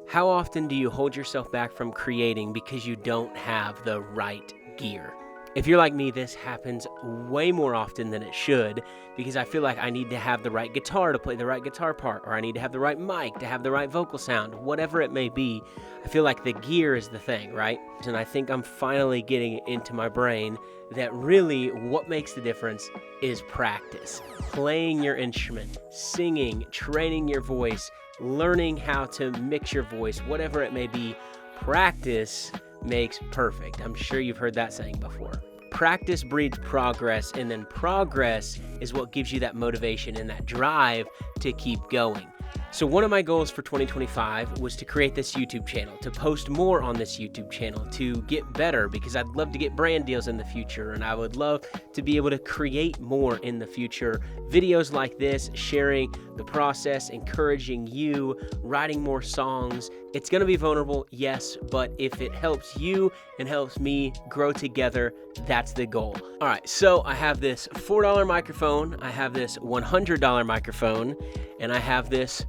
How often do you hold yourself back from creating because you don't have the right gear? If you're like me, this happens way more often than it should because I feel like I need to have the right guitar to play the right guitar part, or I need to have the right mic to have the right vocal sound, whatever it may be. I feel like the gear is the thing, right? And I think I'm finally getting into my brain that really what makes the difference is practice. Playing your instrument, singing, training your voice, learning how to mix your voice, whatever it may be. Practice makes perfect. I'm sure you've heard that saying before. Practice breeds progress, and then progress is what gives you that motivation and that drive to keep going. So one of my goals for 2025 was to create this YouTube channel, to post more on this YouTube channel, to get better, because I'd love to get brand deals in the future, and I would love to be able to create more in the future. Videos like this, sharing the process, encouraging you, writing more songs. It's going to be vulnerable, yes, but if it helps you and helps me grow together, that's the goal. All right, so I have this $4 microphone, I have this $100 microphone, and I have this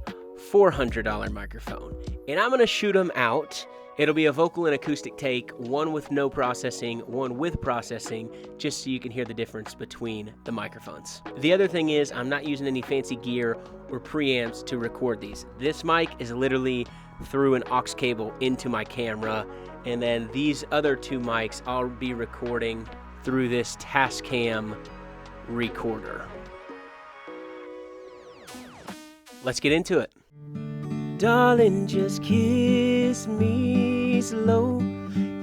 $400 microphone, and I'm gonna shoot them out. It'll be a vocal and acoustic take, one with no processing, one with processing, just so you can hear the difference between the microphones. The other thing is I'm not using any fancy gear or preamps to record these. This mic is literally through an aux cable into my camera, and then these other two mics I'll be recording through this Tascam recorder. Let's get into it. Darling, just kiss me slow.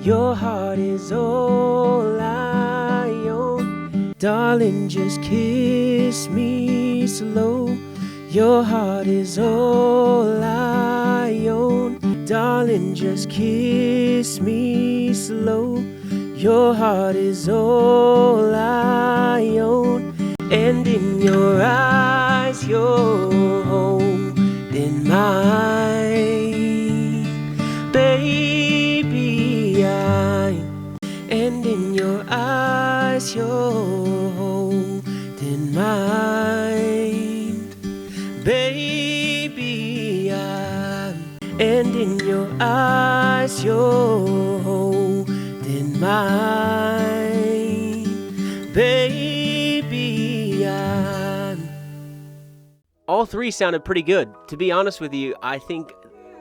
Your heart is all I own. Darling, just kiss me slow. Your heart is all I own. Darling, just kiss me slow. Your heart is all I own. And in your eyes, you're holding mine. Baby, and in your eyes, you're holding mine. Baby, and in your eyes, you're holding mine. Baby, all three sounded pretty good. To be honest with you, I think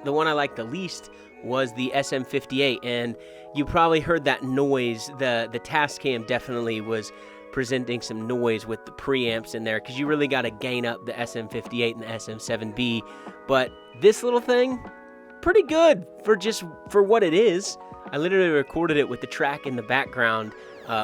the one I liked the least was the SM58, and you probably heard that noise. The Tascam definitely was presenting some noise with the preamps in there, because you really got to gain up the SM58 and the SM7B. But this little thing, pretty good for what it is. I literally recorded it with the track in the background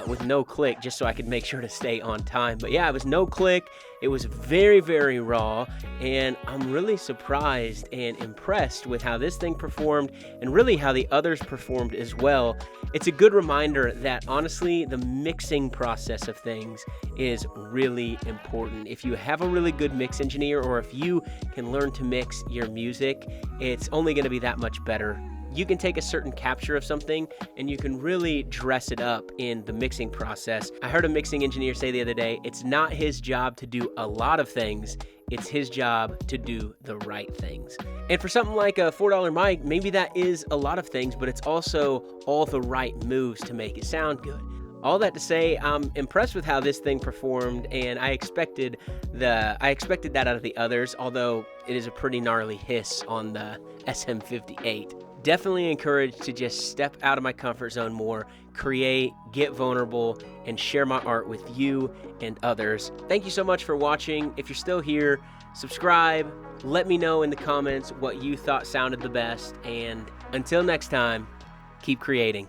with no click, just so I could make sure to stay on time. But yeah, it was no click. It was very, very raw, and I'm really surprised and impressed with how this thing performed, and really how the others performed as well. It's a good reminder that honestly, the mixing process of things is really important. If you have a really good mix engineer, or if you can learn to mix your music, it's only going to be that much better. You can take a certain capture of something and you can really dress it up in the mixing process. I heard a mixing engineer say the other day, it's not his job to do a lot of things, it's his job to do the right things. And for something like a $4 mic, maybe that is a lot of things, but it's also all the right moves to make it sound good. All that to say, I'm impressed with how this thing performed, and I expected that out of the others, although it is a pretty gnarly hiss on the SM58. Definitely encouraged to just step out of my comfort zone more, create, get vulnerable, and share my art with you and others. Thank you so much for watching. If you're still here, subscribe. Let me know in the comments what you thought sounded the best. And until next time, keep creating.